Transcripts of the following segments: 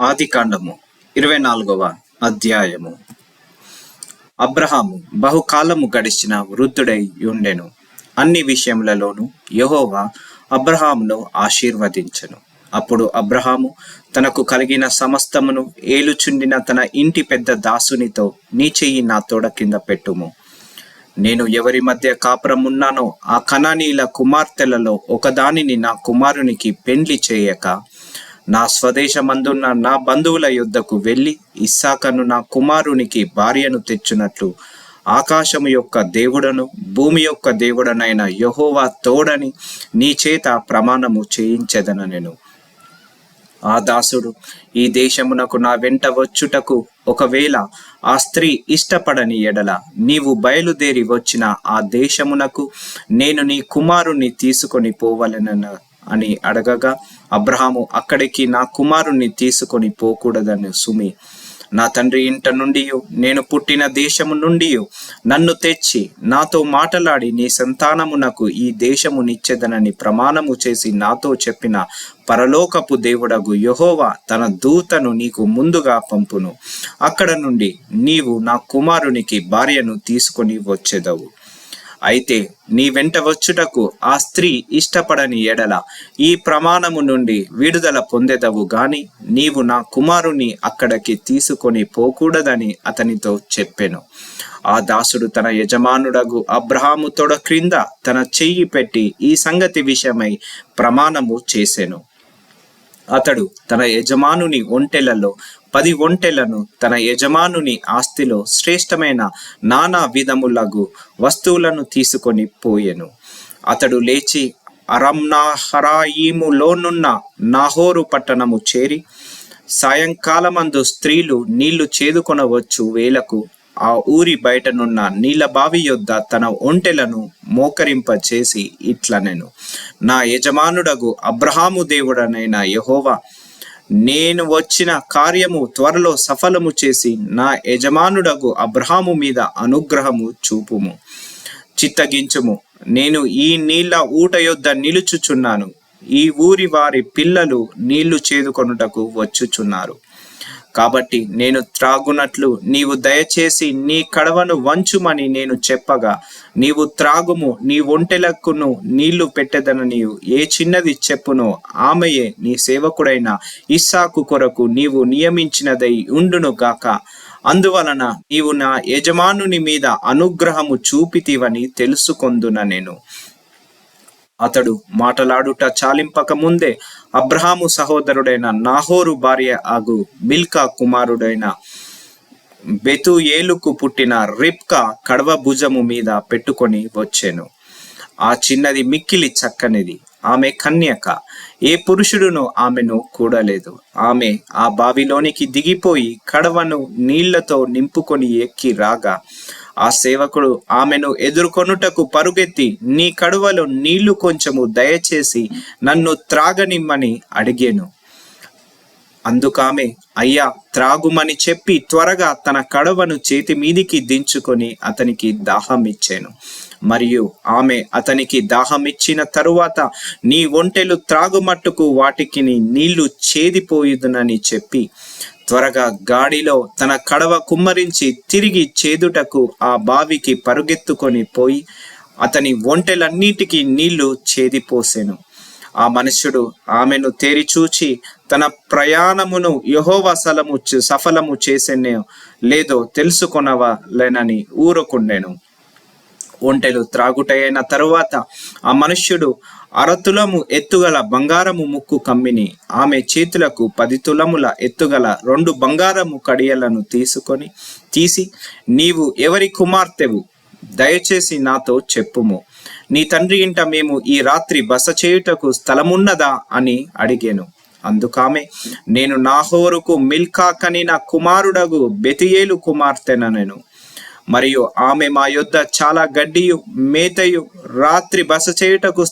ఆదికాండము 24వ అధ్యాయము. అబ్రహాము బహుకాలము గడిచిన వృద్ధుడై ఉండెను. అన్ని విషయములలోనూ యెహోవా అబ్రహామును ఆశీర్వదించెను. అప్పుడు అబ్రహాము తనకు కలిగిన సమస్తమును ఏలుచుండిన తన ఇంటి పెద్ద దాసునితో, నీ చెయ్యి నా తోడ కింద పెట్టుము. నేను ఎవరి మధ్య కాపురమున్నానో ఆ కనానీయుల కుమార్తెలలో ఒకదానిని నా కుమారునికి పెండ్లి చేయక, నా స్వదేశమందున్న నా బంధువుల యొద్దకు వెళ్ళి ఇస్సాకను నా కుమారునికి భార్యను తెచ్చునట్లు ఆకాశము యొక్క దేవుడను భూమి యొక్క దేవుడనైన యెహోవా తోడని నీ చేత ప్రమాణము చేయించెదనెను. ఆ దాసుడు, ఈ దేశమునకు నా వెంట వచ్చుటకు ఒకవేళ ఆ స్త్రీ ఇష్టపడని ఎడల నీవు బయలుదేరి వచ్చిన ఆ దేశమునకు నేను నీ కుమారుణ్ణి తీసుకొని పోవలెనని అని అడగగా, అబ్రహాము అక్కడికి నా కుమారుణ్ణి తీసుకొని పోకూడదని సుమి, నా తండ్రి ఇంట నుండి నేను పుట్టిన దేశము నుండి నన్ను తెచ్చి నాతో మాటలాడి నీ సంతానమునకు ఈ దేశము నిచ్చెదనని ప్రమాణము చేసి నాతో చెప్పిన పరలోకపు దేవుడగు యెహోవా తన దూతను నీకు ముందుగా పంపును. అక్కడ నుండి నీవు నా కుమారునికి భార్యను తీసుకొని వచ్చెదవు. అయితే నీ వెంట వచ్చుటకు ఆ స్త్రీ ఇష్టపడని ఎడల ఈ ప్రమాణము నుండి విడుదల పొందెదవు గాని నీవు నా కుమారుని అక్కడికి తీసుకొని పోకూడదని అతనితో చెప్పెను. ఆ దాసుడు తన యజమానుడగు అబ్రహాము తొడ క్రింద తన చెయ్యి పెట్టి ఈ సంగతి విషయమై ప్రమాణము చేసెను. అతడు తన యజమానుని ఒంటెలలో 10 ఒంటెలను, తన యజమానుని ఆస్తిలో శ్రేష్టమైన నానా విధములగు వస్తువులను తీసుకొని పోయెను. అతడు లేచి అరామ్నహరాయిములోనున్న నాహోరు పట్టణము చేరి, సాయంకాలమందు స్త్రీలు నీళ్లు చేదుకొనవచ్చు వేలకు ఆ ఊరి బయటనున్న నీళ్ల బావి యొద్ద తన ఒంటెలను మోకరింపచేసి ఇట్లనెను, నా యజమానుడగు అబ్రహాము దేవుడనైన యెహోవా, నేను వచ్చిన కార్యము త్వరలో సఫలము చేసి నా యజమానుడగు అబ్రహాము మీద అనుగ్రహము చూపుము. చిత్తగించుము, నేను ఈ నీళ్ల ఊట యొద్ద నిలుచుచున్నాను. ఈ ఊరి వారి పిల్లలు నీళ్లు చేదుకొనుటకు వచ్చుచున్నారు. కాబట్టి నేను త్రాగునట్లు నీవు దయచేసి నీ కడవను వంచుమని నేను చెప్పగా, నీవు త్రాగుము, నీ ఒంటెలకును నీళ్లు పెట్టెదనని ఏ చిన్నది చెప్పునో ఆమెయే నీ సేవకుడైన ఇస్సాకు కొరకు నీవు నియమించినదై ఉండును గాక. అందువలన నీవు నా యజమానుని మీద అనుగ్రహము చూపితివని తెలుసుకొందున నేను. అతడు మాటలాడుట చాలింపక ముందే అబ్రహాము సహోదరుడైన నాహోరు భార్య ఆగు మిల్కా కుమారుడైన బెతూయేలుకు పుట్టిన రిబ్కా కడవ భుజము మీద పెట్టుకొని వచ్చెను. ఆ చిన్నది మిక్కిలి చక్కనిది, ఆమె కన్యక, ఏ పురుషుడును ఆమెను కూడలేదు. ఆమె ఆ బావిలోనికి దిగిపోయి కడవను నీళ్లతో నింపుకొని ఎక్కి రాగా, ఆ సేవకుడు ఆమెను ఎదుర్కొనుటకు పరుగెత్తి, నీ కడువలో నీళ్లు కొంచెము దయచేసి నన్ను త్రాగనిమ్మని అడిగెను. అందుకామె, అయ్యా త్రాగుమని చెప్పి త్వరగా తన కడవను చేతి మీదికి దించుకొని అతనికి దాహం ఇచ్చాను. మరియు ఆమె అతనికి దాహమిచ్చిన తరువాత, నీ ఒంటెలు త్రాగుమట్టుకు వాటికి నీళ్లు చేదిపోయుదునని చెప్పి త్వరగా గాడిలో తన కడవ కుమ్మరించి తిరిగి చేదుటకు ఆ బావికి పరుగెత్తుకొని పోయి అతని ఒంటెలన్నిటికీ నీళ్లు చేదిపోసెను. ఆ మనుష్యుడు ఆమెను తేరిచూచి తన ప్రయాణమును యెహోవా సఫలము చేసెనో లేదో తెలుసుకొనవలెనని ఊరుకుండెను. ఒంటెలు త్రాగుటైన తరువాత ఆ మనుష్యుడు 1/2 తులము ఎత్తుగల బంగారము ముక్కు కమ్మిని, ఆమె చేతులకు 10 తులముల ఎత్తుగల 2 బంగారము కడియలను తీసి, నీవు ఎవరి కుమార్తెవు? దయచేసి నాతో చెప్పుము. నీ తండ్రి ఇంట మేము ఈ రాత్రి బస చేయుటకు స్థలమున్నదా అని అడిగాను. అందుకామె, నేను నాహోరుకు మిల్కా కనిన కుమారుడగు బెతూయేలు కుమార్తెనెను. మరియు ఆమె మా యొద్ద చాలా గడ్డియు మేతయు రాత్రి బస చేయుటకు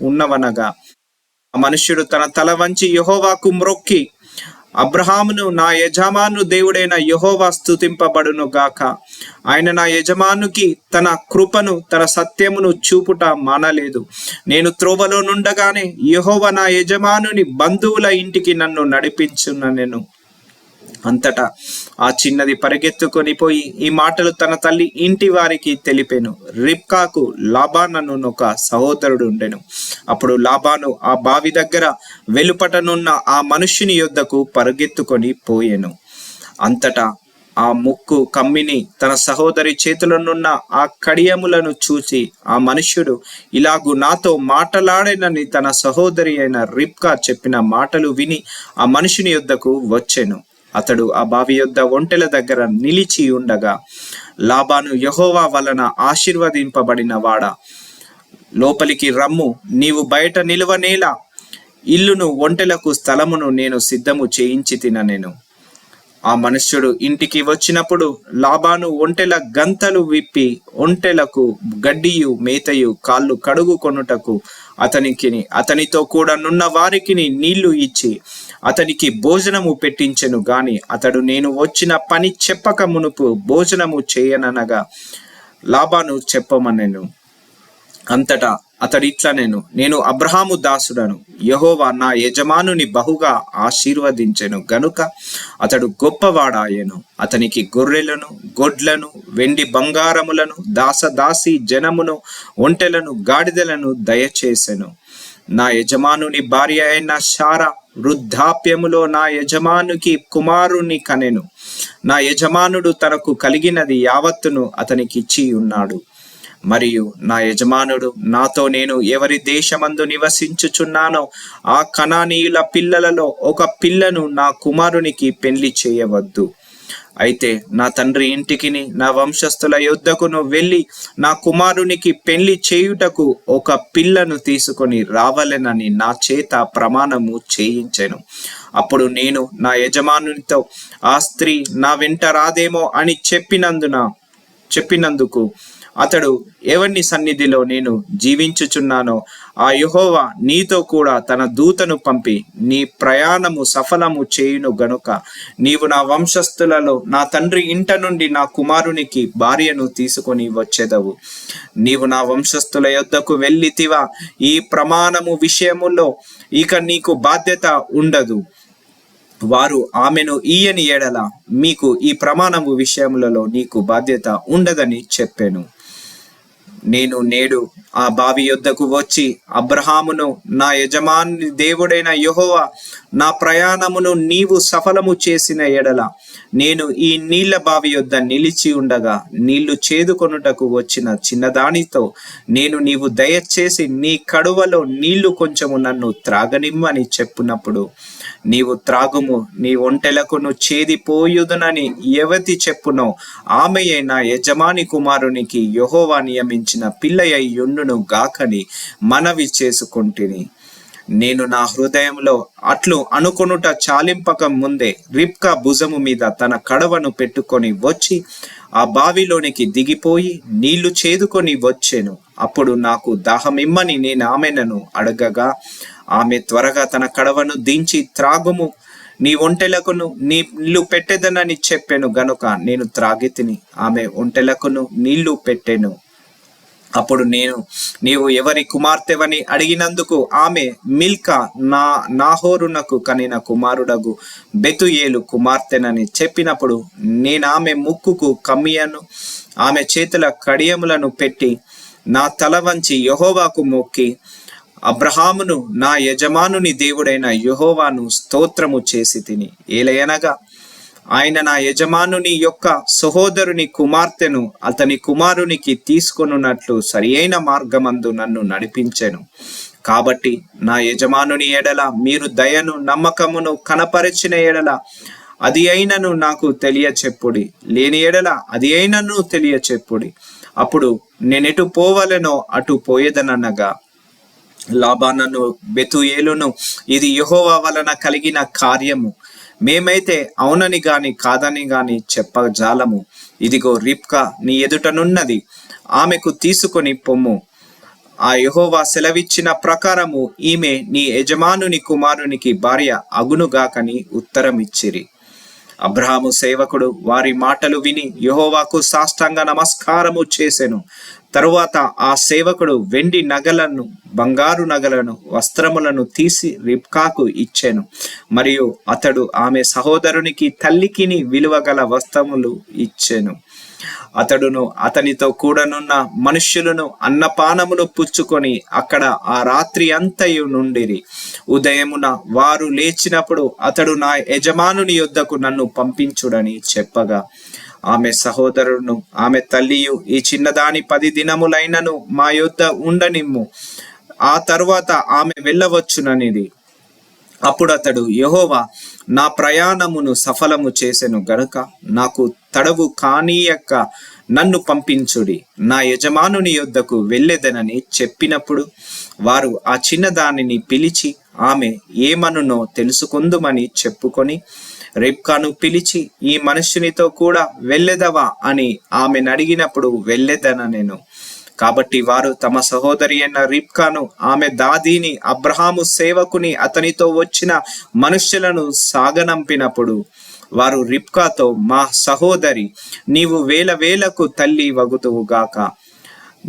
ఉన్నవనగా, ఆ మనుష్యుడు తన తల వంచి యెహోవాకు మ్రొక్కి, అబ్రహామును నా యజమాను దేవుడైన యెహోవా స్తుతింపబడును గాక, ఆయన నా యజమానుకి తన కృపను తన సత్యమును చూపుట మానలేదు. నేను త్రోవలో నుండగానే యెహోవా నా యజమానుని బంధువుల ఇంటికి నన్ను నడిపించుననెను. అంతటా ఆ చిన్నది పరిగెత్తుకొని పోయి ఈ మాటలు తన తల్లి ఇంటి వారికి తెలిపెను. రిబ్కాకు లాబాను ఒక సహోదరుడు ఉండెను. అప్పుడు లాబాను ఆ బావి దగ్గర వెలుపటనున్న ఆ మనుష్యుని యొద్దకు పరిగెత్తుకొని పోయెను. అంతటా ఆ ముక్కు కమ్మిని తన సహోదరి చేతులనున్న ఆ కడియములను చూసి ఆ మనుష్యుడు ఇలాగు నాతో మాటలాడేనని తన సహోదరి అయిన రిబ్కా చెప్పిన మాటలు విని ఆ మనుషుని యొద్దకు వచ్చెను. అతడు ఆ బావి యొద్ద ఒంటెల దగ్గర నిలిచి ఉండగా, లాబాను యెహోవా వలన ఆశీర్వదింపబడిన వాడా, లోపలికి రమ్ము, నీవు బయట నిలువనేలా, ఇల్లును ఒంటెలకు స్థలమును నేను సిద్ధము చేయించి తిననెను. ఆ మనుష్యుడు ఇంటికి వచ్చినప్పుడు లాబాను ఒంటెల గంతలు విప్పి ఒంటెలకు గడ్డియు మేతయు కాళ్ళు కడుగుకొనుటకు అతనితో కూడా నున్న వారికి నీళ్లు ఇచ్చి అతనికి భోజనము పెట్టించెను గాని అతడు నేను వచ్చిన పని చెప్పక మునుపు భోజనము చేయననగా లాబాను చెప్పమనెను. అంతటా అతడిట్లనెను, నేను అబ్రహాము దాసుడను, యెహోవా నా యజమానుని బహుగా ఆశీర్వదించెను గనుక అతడు గొప్పవాడాయెను. అతనికి గొర్రెలను, గొడ్లను, వెండి బంగారములను, దాసదాసి జనమును, ఒంటెలను, గాడిదలను దయచేసెను. నా యజమానుని భార్య అయిన శారా వృద్ధాప్యములో నా యజమానుకి కుమారుని కనెను. నా యజమానుడు తనకు కలిగినది యావత్తును అతనికిచ్చి ఉన్నాడు. మరియు నా యజమానుడు నాతో నేను ఎవరి దేశమందు నివసించుచున్నానో ఆ కనానీయుల పిల్లలలో ఒక పిల్లను నా కుమారునికి పెళ్లి చేయవద్దు. అయితే నా తండ్రి ఇంటికిని నా వంశస్థుల యొద్దకును వెళ్ళి నా కుమారునికి పెళ్లి చేయుటకు ఒక పిల్లను తీసుకొని రావలెనని నా చేత ప్రమాణము చేయించెను. అప్పుడు నేను నా యజమానునితో ఆ స్త్రీ నా వెంట రాదేమో అని చెప్పినందుకు అతడు ఎవరిని సన్నిధిలో నేను జీవించుచున్నానో ఆ యెహోవా నీతో కూడా తన దూతను పంపి నీ ప్రయాణము సఫలము చేయును గనుక నీవు నా వంశస్థులలో నా తండ్రి ఇంట నుండి నా కుమారునికి భార్యను తీసుకొని వచ్చెదవు. నీవు నా వంశస్థుల యొద్దకు వెళ్ళితివా, ఈ ప్రమాణము విషయములో ఇక నీకు బాధ్యత ఉండదు. వారు ఆమెను ఈయని ఎడల మీకు ఈ ప్రమాణము విషయములలో నీకు బాధ్యత ఉండదని చెప్పెను. నేను నేడు ఆ బావి యొద్దకు వచ్చి అబ్రహామును నా యజమాని దేవుడైన యెహోవా నా ప్రయాణమును నీవు సఫలము చేసిన ఎడల నేను ఈ నీళ్ల బావి యొద్ద నిలిచి ఉండగా నీళ్లు చేదుకొనుటకు వచ్చిన చిన్నదానితో నీవు దయచేసి నీ కడువలో నీళ్లు కొంచెము నన్ను త్రాగనిమ్మని చెప్పునప్పుడు నీవు త్రాగుము, నీ ఒంటెలకును చేదిపోయుదునని ఎవతి చెప్పునో ఆమెయే నా యజమాని కుమారునికి యెహోవా నియమించిన పిల్లయ్య యుండును గాకని మనవి చేసుకొంటిని. నేను నా హృదయంలో అట్లు అనుకొనుట చాలింపక ముందే రిబ్కా భుజము మీద తన కడవను పెట్టుకొని వచ్చి ఆ బావిలోనికి దిగిపోయి నీళ్లు చేదుకొని వచ్చెను. అప్పుడు నాకు దాహమిమ్మని నేను ఆమెను అడగగా ఆమె త్వరగా తన కడవను దించి త్రాగుము, నీ ఒంటెలకును నీళ్లు పెట్టెదనని చెప్పెను గనుక నేను త్రాగితిని. ఆమె ఒంటెలకును నీళ్లు పెట్టెను. అప్పుడు నీవు ఎవరి కుమార్తెవని అడిగినందుకు ఆమె మిల్కా నాహోరునకు కనిన కుమారుడగు బెతుయేలు కుమార్తెనని చెప్పినప్పుడు నేనామె ముక్కుకు కమ్మియను ఆమె చేతుల కడియములను పెట్టి నా తల వంచి యెహోవాకు మొక్కి అబ్రహామును నా యజమానుని దేవుడైన యెహోవాను స్తోత్రము చేసి తిని, ఏలయనగా ఆయన నా యజమానుని యొక్క సహోదరుని కుమార్తెను అతని కుమారునికి తీసుకొనున్నట్లు సరియైన మార్గమందు నన్ను నడిపించెను. కాబట్టి నా యజమానుని ఎడల మీరు దయను నమ్మకమును కనపరిచిన ఎడల అది అయినను నాకు తెలియచెప్పుడి, లేని ఎడల అది అయినను తెలియచెప్పుడి, అప్పుడు నేనెటు పోవలెనో అటు పోయేదనగా లాబానును బెతుయేలును ఇది యెహోవా వలన కలిగిన కార్యము, మేమైతే అవునని గాని కాదని గాని చెప్పజాలము. ఇదిగో రిబ్కా నీ ఎదుటనున్నది, ఆమెకు తీసుకొని పొమ్ము. ఆ యెహోవా సెలవిచ్చిన ప్రకారము ఈమె నీ యజమానుని కుమారునికి భార్య అగునుగాకని ఉత్తరం ఇచ్చిరి. అబ్రహాము సేవకుడు వారి మాటలు విని యెహోవాకు సాష్టాంగ నమస్కారము చేసెను. తరువాత ఆ సేవకుడు వెండి నగలను, బంగారు నగలను, వస్త్రములను తీసి రిబ్కాకు ఇచ్చెను. మరియు అతడు ఆమె సహోదరునికి తల్లికిని విలువగల వస్త్రములు ఇచ్చెను. అతడును అతనితో కూడనున్న మనుష్యులను అన్నపానములు పుచ్చుకొని అక్కడ ఆ రాత్రి అంతయు నుండిరి. ఉదయమున వారు లేచినప్పుడు అతడు నా యజమానుని యొద్దకు నన్ను పంపించుడని చెప్పగా, ఆమె సహోదరును ఆమె తల్లియు, ఈ చిన్నదాని 10 దినములైనను మా యొద్ద ఉండనిమ్ము, ఆ తరువాత ఆమె వెళ్ళవచ్చుననిది. అప్పుడు అతడు, యెహోవా నా ప్రయాణమును సఫలము చేసెను గనుక నాకు తడవు కానీయక నన్ను పంపించుడి, నా యజమానుని యొద్దకు వెళ్ళెదనని చెప్పినప్పుడు వారు ఆ చిన్నదానిని పిలిచి ఆమె ఏమనునో తెలుసుకొందుమని చెప్పుకొని రిబ్కాను పిలిచి, ఈ మనుష్యునితో కూడా వెళ్ళెదవా అని ఆమెను అడిగినప్పుడు వెళ్ళెదనెను. కాబట్టి వారు తమ సహోదరి అయిన రిబ్కాను, ఆమె దాదీని, అబ్రహాము సేవకుని, అతనితో వచ్చిన మనుష్యులను సాగనంపినప్పుడు వారు రిబ్కాతో, మా సహోదరి, నీవు వేల వేలకు తల్లి వగుతువుగాక,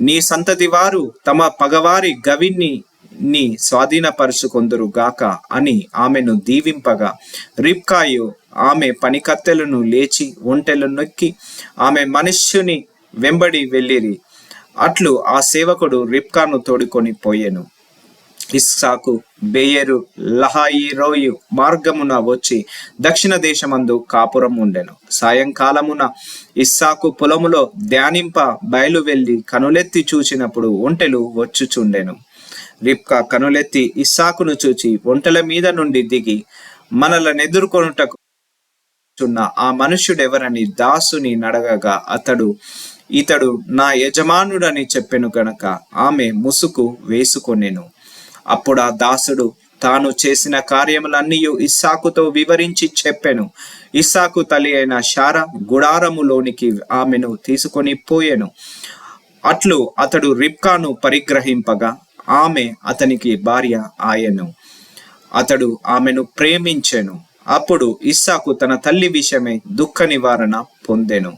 నీ సంతతి వారు తమ పగవారి గవిని స్వాధీనపరుచుకొందురు గాక అని ఆమెను దీవింపగా, రిబ్కాయు ఆమె పనికత్తెలను లేచి ఒంటెలు నొక్కి ఆమె మనుష్యుని వెంబడి వెళ్ళిరి. అట్లు ఆ సేవకుడు రిబ్కాను తోడుకొని పోయెను. ఇస్సాకు బెయేరు లహాయిరోయు మార్గమున వచ్చి దక్షిణ దేశమందు కాపురం ఉండెను. సాయంకాలమున ఇస్సాకు పొలములో ధ్యానింప బయలు వెళ్ళి కనులెత్తి చూచినప్పుడు ఒంటెలు వచ్చుచుండెను. రిబ్కా కనులెత్తి ఇస్సాకును చూచి ఒంటెల మీద నుండి దిగి, మనలనెదుర్కొనుటకు ఆ మనుష్యుడెవరని దాసుని నడగగా ఇతడు నా యజమానుడని చెప్పెను గనక ఆమె ముసుగు వేసుకొనెను. అప్పుడు ఆ దాసుడు తాను చేసిన కార్యములన్నీయు ఇస్సాకుతో వివరించి చెప్పెను. ఇస్సాకు తల్లి అయిన శారా గుడారములోనికి ఆమెను తీసుకొని పోయెను. అట్లు అతడు రిబ్కాను పరిగ్రహింపగా ఆమె అతనికి భార్య ఆయెను. అతడు ఆమెను ప్రేమించెను. అప్పుడు ఇస్సాకు తన తల్లి విషయమై దుఃఖ నివారణ పొందెను.